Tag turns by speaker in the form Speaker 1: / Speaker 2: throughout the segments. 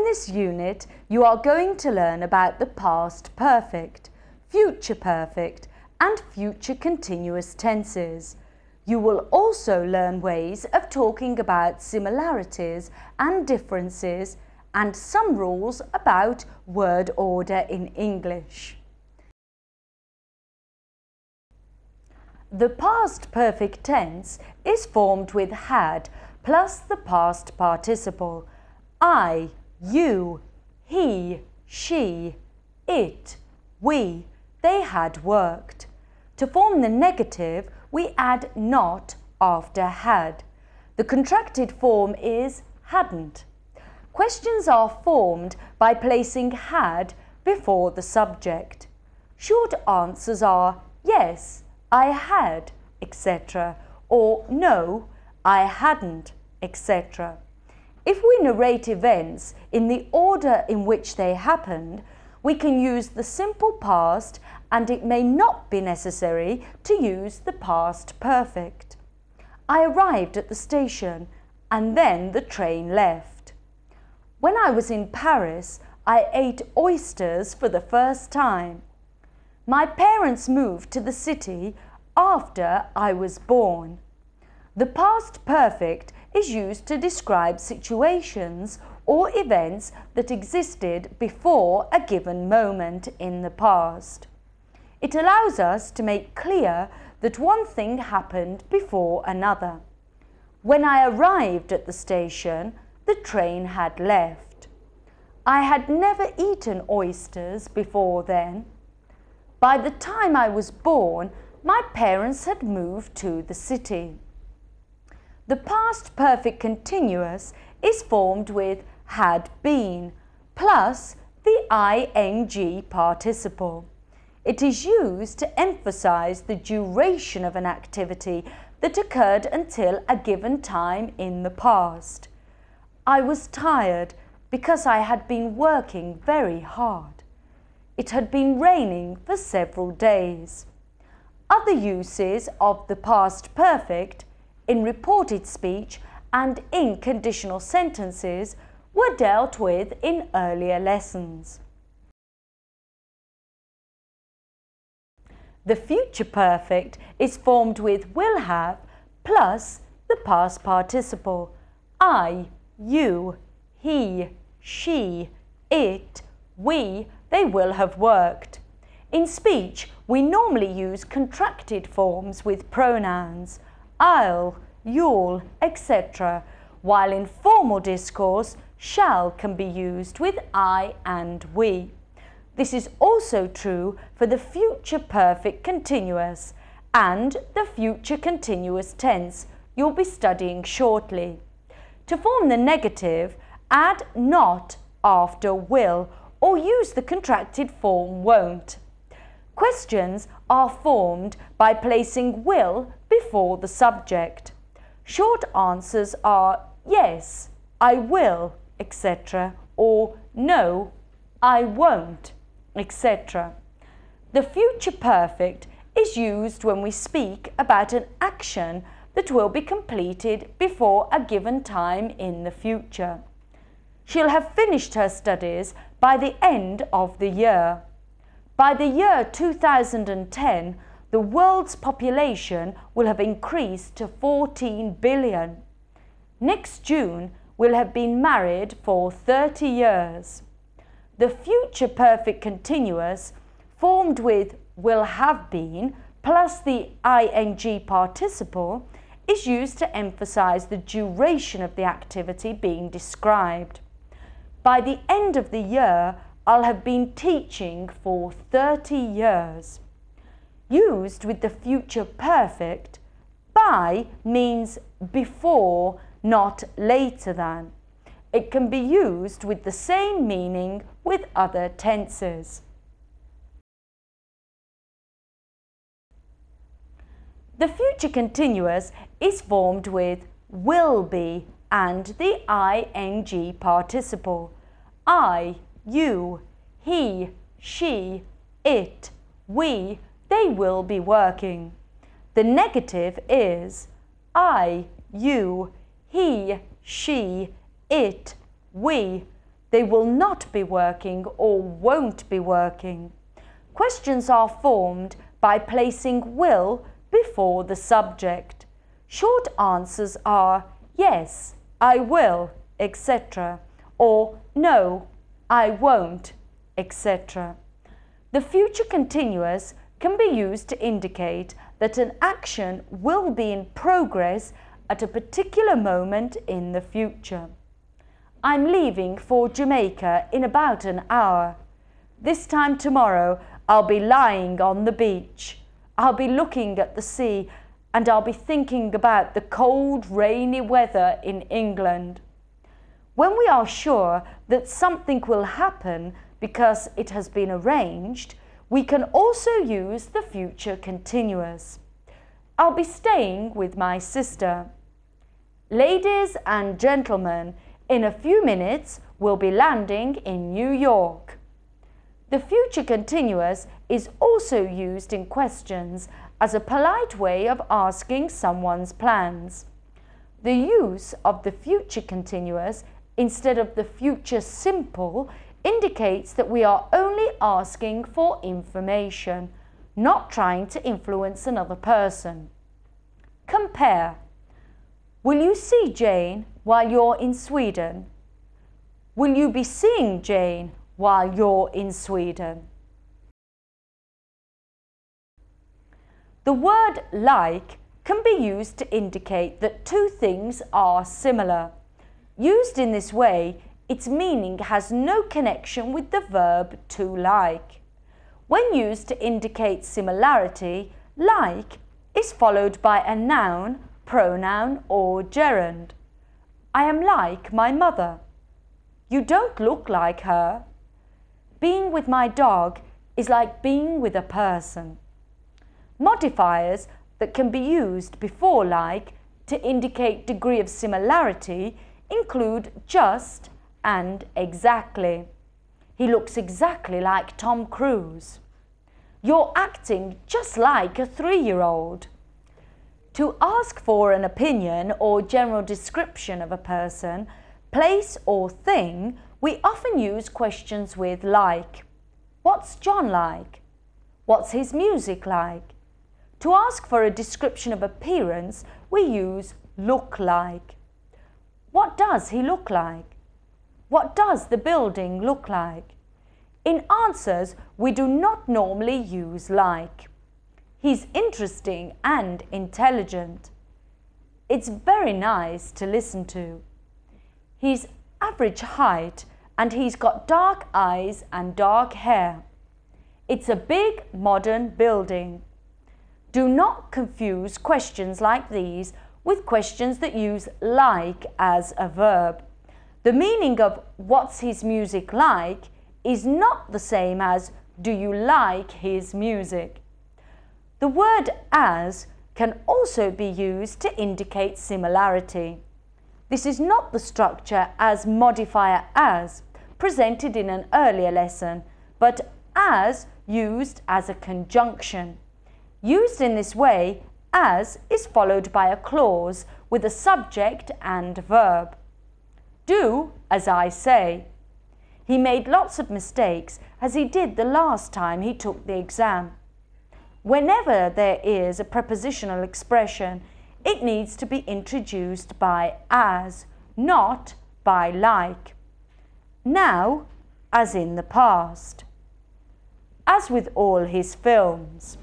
Speaker 1: this unit, you are going to learn about the past perfect, future perfect, and future continuous tenses. You will also learn ways of talking about similarities and differences and some rules about word order in English. The past perfect tense is formed with had plus the past participle. I, you, he, she, it, we, they had worked. To form the negative, we add not after had. The contracted form is hadn't. Questions are formed by placing had before the subject. Short answers are yes, I had, etc. or no, I hadn't, etc. If we narrate events in the order in which they happened, we can use the simple past, and it may not be necessary to use the past perfect. I arrived at the station and then the train left. When I was in Paris, I ate oysters for the first time. My parents moved to the city after I was born. The past perfect is used to describe situations or events that existed before a given moment in the past. It allows us to make clear that one thing happened before another. When I arrived at the station, the train had left. I had never eaten oysters before then. By the time I was born, my parents had moved to the city. The past perfect continuous is formed with had been plus the ing participle. It is used to emphasize the duration of an activity that occurred until a given time in the past. I was tired because I had been working very hard. It had been raining for several days. Other uses of the past perfect in reported speech and in conditional sentences were dealt with in earlier lessons. The future perfect is formed with will have plus the past participle. I, you, he, she, it, we, they will have worked. In speech, we normally use contracted forms with pronouns I'll, you'll, etc., while in formal discourse, shall can be used with I and we. This is also true for the future perfect continuous and the future continuous tense you'll be studying shortly. To form the negative, add not after will or use the contracted form won't. Questions are formed by placing will before the subject. Short answers are yes, I will, etc. or no, I won't, etc. The future perfect is used when we speak about an action that will be completed before a given time in the future. She'll have finished her studies by the end of the year. By the year 2010, the world's population will have increased to 14 billion. Next June, we'll have been married for 30 years. The future perfect continuous, formed with will have been plus the ing participle, is used to emphasize the duration of the activity being described. By the end of the year, I'll have been teaching for 30 years. Used with the future perfect, by means before, not later than. It can be used with the same meaning with other tenses. The future continuous is formed with will be and the ing participle. I, you, he, she, it, we, they will be working. The negative is I, you, he, she, it, we, they will not be working or won't be working. Questions are formed by placing will before the subject. Short answers are yes, I will, etc. or no, I won't, etc. The future continuous can be used to indicate that an action will be in progress at a particular moment in the future. I'm leaving for Jamaica in about an hour. This time tomorrow, I'll be lying on the beach. I'll be looking at the sea and I'll be thinking about the cold, rainy weather in England. When we are sure that something will happen because it has been arranged, we can also use the future continuous. I'll be staying with my sister. Ladies and gentlemen, in a few minutes we'll be landing in New York. The future continuous is also used in questions as a polite way of asking someone's plans. The use of the future continuous instead of the future simple indicates that we are only asking for information, not trying to influence another person. Compare. Will you see Jane while you're in Sweden? Will you be seeing Jane while you're in Sweden? The word like can be used to indicate that two things are similar. Used in this way, its meaning has no connection with the verb to like. When used to indicate similarity, like is followed by a noun, pronoun or gerund. I am like my mother. You don't look like her. Being with my dog is like being with a person. Modifiers that can be used before like to indicate degree of similarity include just and exactly. He looks exactly like Tom Cruise. You're acting just like a 3-year-old. To ask for an opinion or general description of a person, place or thing, we often use questions with like. What's John like? What's his music like? To ask for a description of appearance, we use look like. What does he look like? What does the building look like? In answers, we do not normally use like. He's interesting and intelligent. It's very nice to listen to. He's average height and he's got dark eyes and dark hair. It's a big modern building. Do not confuse questions like these with questions that use like as a verb. The meaning of what's his music like is not the same as do you like his music. The word as can also be used to indicate similarity. This is not the structure as modifier as presented in an earlier lesson, but as used as a conjunction. Used in this way, as is followed by a clause with a subject and verb. Do as I say. He made lots of mistakes as he did the last time he took the exam. Whenever there is a prepositional expression, it needs to be introduced by as, not by like. Now, as in the past. As with all his films.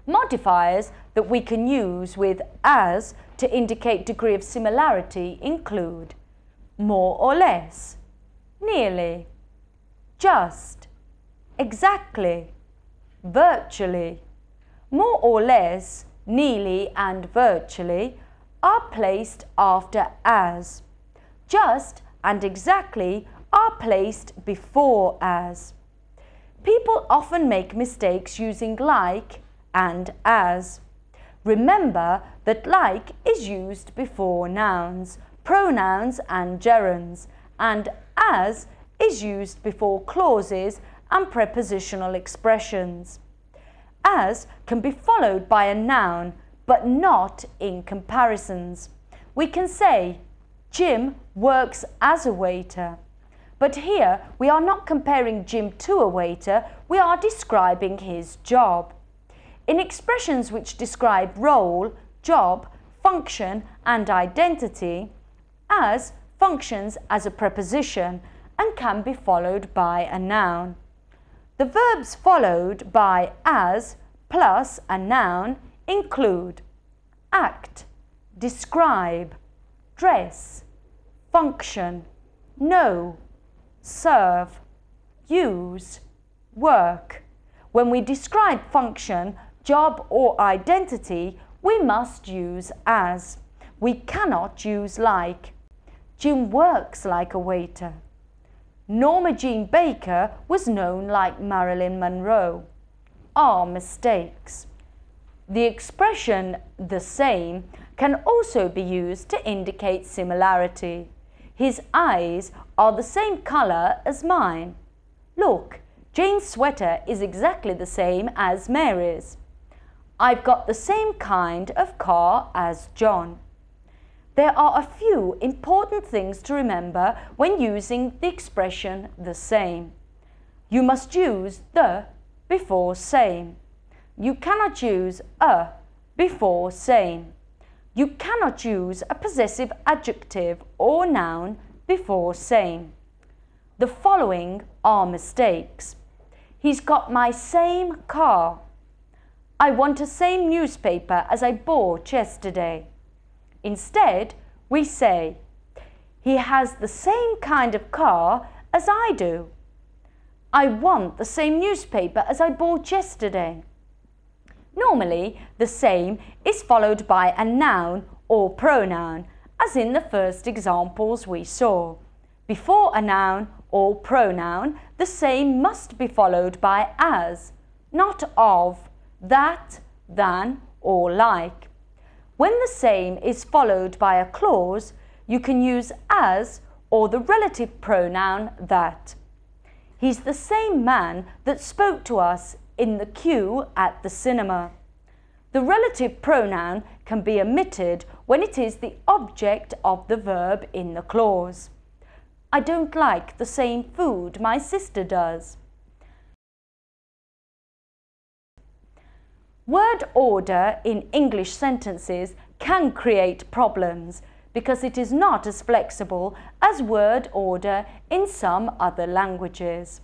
Speaker 1: Modifiers that we can use with as to indicate degree of similarity include more or less, nearly, just, exactly, virtually. More or less, nearly and virtually are placed after as. Just and exactly are placed before as. People often make mistakes using like and as. Remember that like is used before nouns, pronouns and gerunds, and as is used before clauses and prepositional expressions. As can be followed by a noun, but not in comparisons. We can say, Jim works as a waiter, But here we are not comparing Jim to a waiter, we are describing his job. In expressions which describe role, job, function and identity, as functions as a preposition and can be followed by a noun. The verbs followed by as plus a noun include act, describe, dress, function, know, serve, use, work. When we describe function, job or identity, we must use as. We cannot use like. Jim works like a waiter. Norma Jean Baker was known like Marilyn Monroe. Are mistakes. The expression the same can also be used to indicate similarity. His eyes are the same colour as mine. Look, Jane's sweater is exactly the same as Mary's. I've got the same kind of car as John. There are a few important things to remember when using the expression the same. You must use the before same. You cannot use a before same. You cannot use a possessive adjective or noun before same. The following are mistakes. He's got my same car. I want the same newspaper as I bought yesterday. Instead, we say, he has the same kind of car as I do. I want the same newspaper as I bought yesterday. Normally, the same is followed by a noun or pronoun, as in the first examples we saw. Before a noun or pronoun, the same must be followed by as, not of, that, than, or like. When the same is followed by a clause, you can use as or the relative pronoun that. He's the same man that spoke to us in the queue at the cinema. The relative pronoun can be omitted when it is the object of the verb in the clause. I don't like the same food my sister does. Word order in English sentences can create problems because it is not as flexible as word order in some other languages.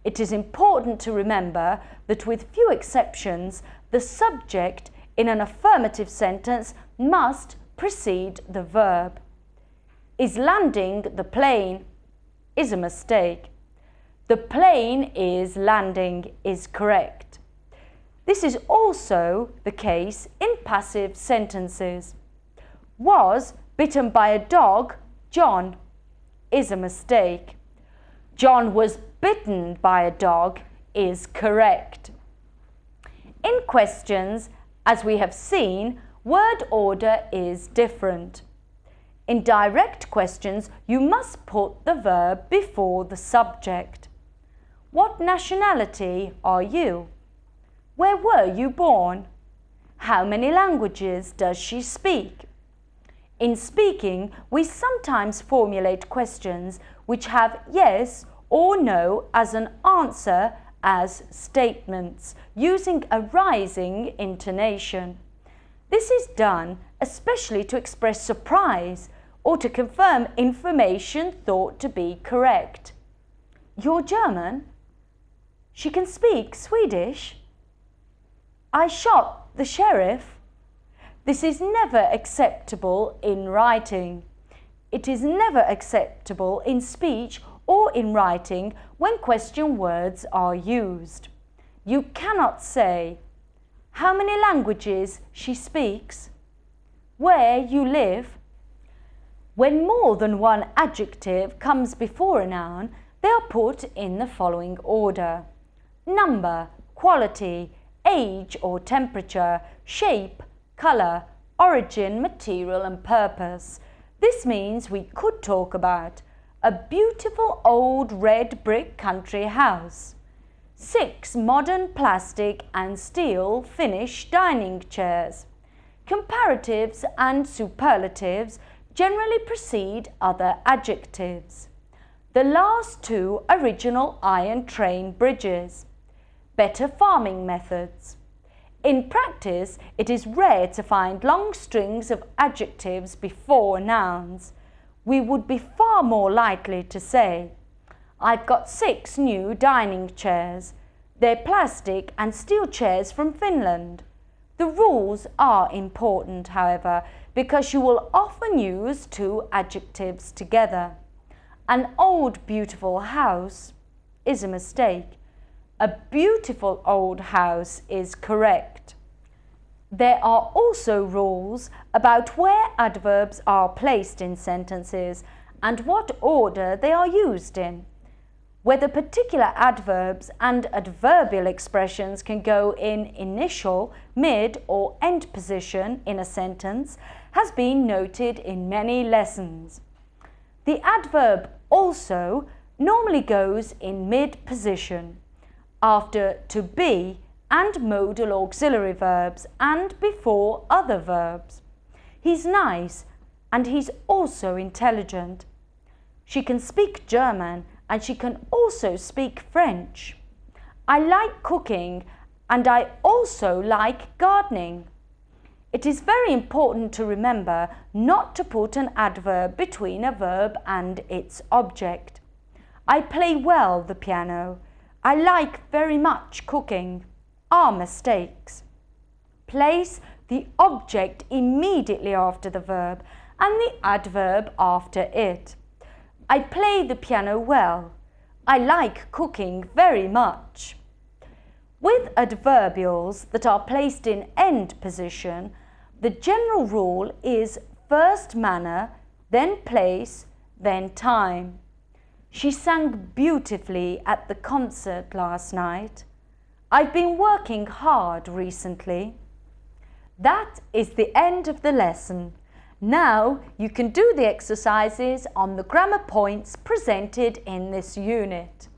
Speaker 1: It is important to remember that with few exceptions, the subject in an affirmative sentence must precede the verb. Is landing the plane is a mistake. The plane is landing is correct. This is also the case in passive sentences. Was bitten by a dog, John, is a mistake. John was bitten by a dog is correct. In questions, as we have seen, word order is different. In direct questions, you must put the verb before the subject. What nationality are you? Where were you born? How many languages does she speak? In speaking, we sometimes formulate questions which have yes or no as an answer as statements, using a rising intonation. This is done especially to express surprise or to confirm information thought to be correct. You're German? She can speak Swedish? I shot the sheriff. This is never acceptable in writing. It is never acceptable in speech or in writing when question words are used. You cannot say, how many languages she speaks, where you live. When more than one adjective comes before a noun, they are put in the following order: number, quality, age or temperature, shape, colour, origin, material and purpose. This means we could talk about a beautiful old red brick country house, 6 modern plastic and steel finish dining chairs. Comparatives and superlatives generally precede other adjectives. The last two original iron train bridges. Better farming methods. In practice, it is rare to find long strings of adjectives before nouns. We would be far more likely to say, I've got 6 new dining chairs. They're plastic and steel chairs from Finland. The rules are important, however, because you will often use 2 adjectives together. An old beautiful house is a mistake. A beautiful old house is correct. There are also rules about where adverbs are placed in sentences and what order they are used in. Whether particular adverbs and adverbial expressions can go in initial, mid or end position in a sentence has been noted in many lessons. The adverb also normally goes in mid position, after to be and modal auxiliary verbs and before other verbs. He's nice and he's also intelligent. She can speak German and she can also speak French. I like cooking and I also like gardening. It is very important to remember not to put an adverb between a verb and its object. I play well the piano. I like very much cooking are mistakes. Place the object immediately after the verb and the adverb after it. I play the piano well. I like cooking very much. With adverbials that are placed in end position, the general rule is first manner, then place, then time. She sang beautifully at the concert last night. I've been working hard recently. That is the end of the lesson. Now you can do the exercises on the grammar points presented in this unit.